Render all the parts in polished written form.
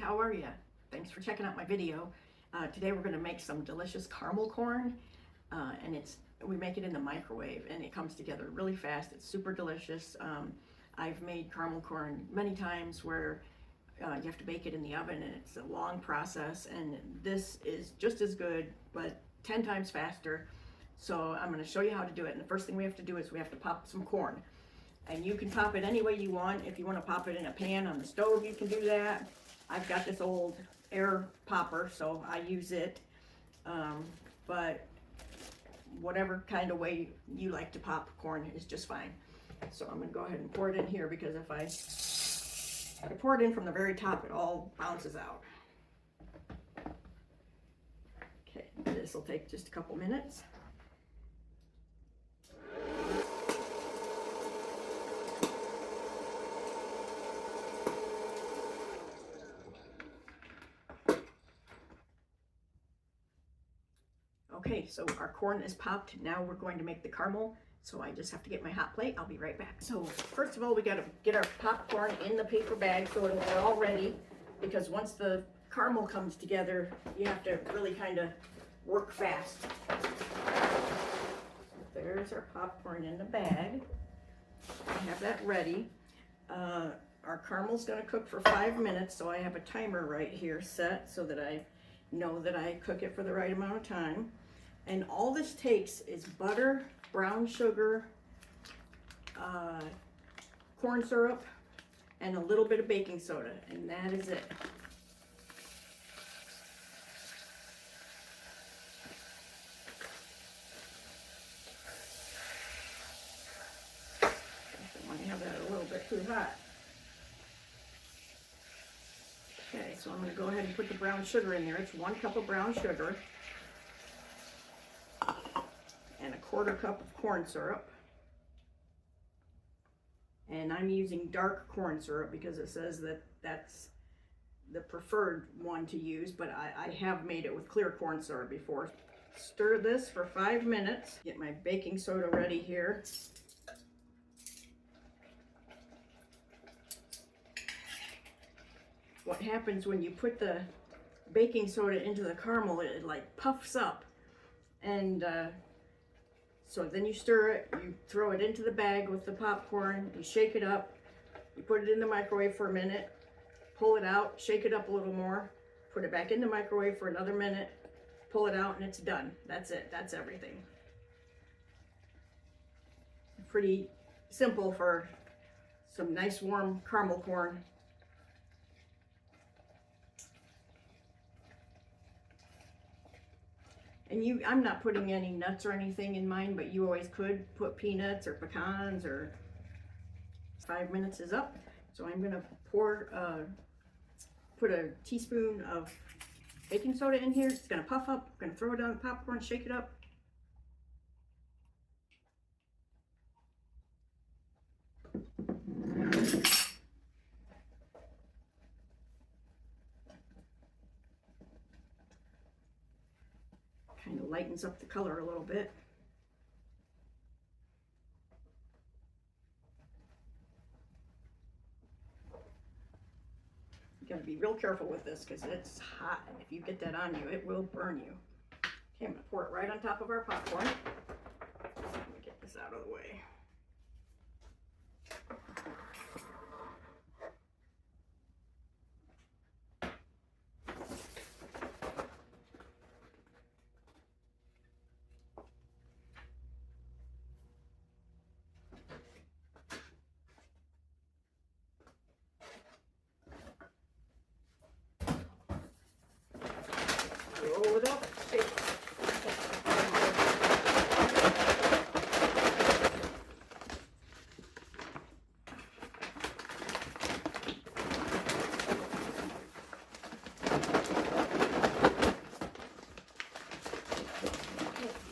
how are you? Thanks for checking out my video. Today we're going to make some delicious caramel corn, and we make it in the microwave, and it comes together really fast. It's super delicious. I've made caramel corn many times where you have to bake it in the oven, and it's a long process, and this is just as good but 10 times faster. So I'm going to show you how to do it, and the first thing we have to do is we have to pop some corn. And you can pop it any way you want. If you want to pop it in a pan on the stove, you can do that. I've got this old air popper, so I use it. But whatever kind of way you like to pop corn is just fine. So I'm going to go ahead and pour it in here, because if I pour it in from the very top, it all bounces out. Okay, this will take just a couple minutes. Okay, so our corn is popped. Now we're going to make the caramel. So I just have to get my hot plate. I'll be right back. So first of all, we got to get our popcorn in the paper bag so it's all ready, because once the caramel comes together, you have to really kind of work fast. There's our popcorn in the bag. I have that ready. Our caramel's going to cook for 5 minutes, so I have a timer right here set so that I know that I cook it for the right amount of time. And all this takes is butter, brown sugar, corn syrup, and a little bit of baking soda, and that is it. I might have that a little bit too hot. Okay, so I'm going to go ahead and put the brown sugar in there. It's 1 cup of brown sugar and a 1/4 cup of corn syrup. And I'm using dark corn syrup because it says that that's the preferred one to use, but I have made it with clear corn syrup before. Stir this for 5 minutes. Get my baking soda ready here. What happens when you put the baking soda into the caramel, it like puffs up, and so then you stir it, you throw it into the bag with the popcorn, you shake it up, you put it in the microwave for a minute, pull it out, shake it up a little more, put it back in the microwave for another minute, pull it out, and it's done. That's it. That's everything. Pretty simple for some nice warm caramel corn. And I'm not putting any nuts or anything in mine, but you always could put peanuts or pecans. Or 5 minutes is up, so I'm gonna put a teaspoon of baking soda in here. It's gonna puff up. I'm gonna throw it on the popcorn, shake it up. Kind of lightens up the color a little bit. You gotta be real careful with this because it's hot, and if you get that on you, it will burn you. Okay, I'm gonna pour it right on top of our popcorn. Let me get this out of the way. Roll it up, shake it.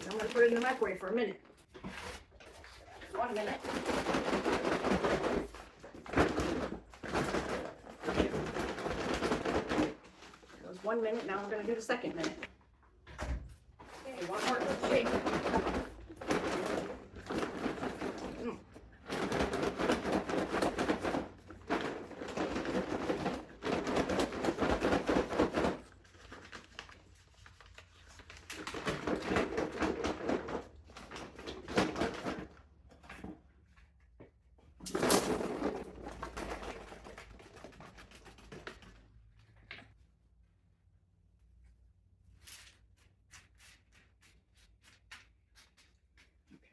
I'm going to put it in the microwave for a minute. 1 minute. It was 1 minute, now I'm going to do the second minute. Okay, one more shake.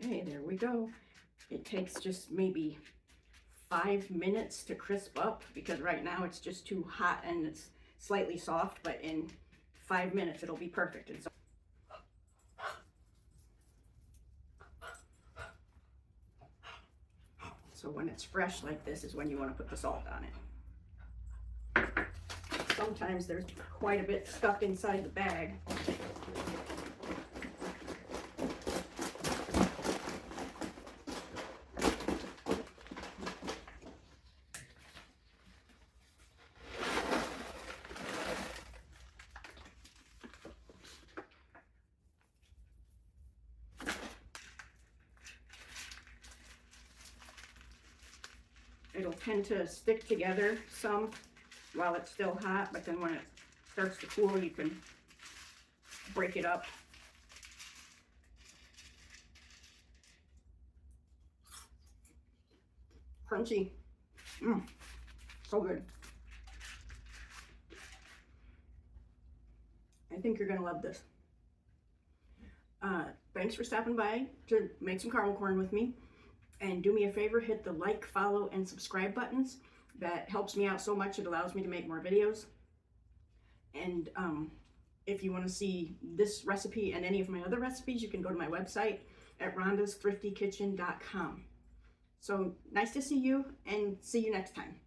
Okay, there we go. It takes just maybe 5 minutes to crisp up because right now it's just too hot and it's slightly soft, but in 5 minutes it'll be perfect. And so when it's fresh like this is when you want to put the salt on it. Sometimes there's quite a bit stuck inside the bag. It'll tend to stick together some while it's still hot, but then when it starts to cool, you can break it up. Crunchy. So good. I think you're gonna love this. Thanks for stopping by to make some caramel corn with me. And do me a favor, hit the like, follow, and subscribe buttons. That helps me out so much. It allows me to make more videos. And if you want to see this recipe and any of my other recipes, you can go to my website at rhondasthriftkitchen.com. So nice to see you, and see you next time.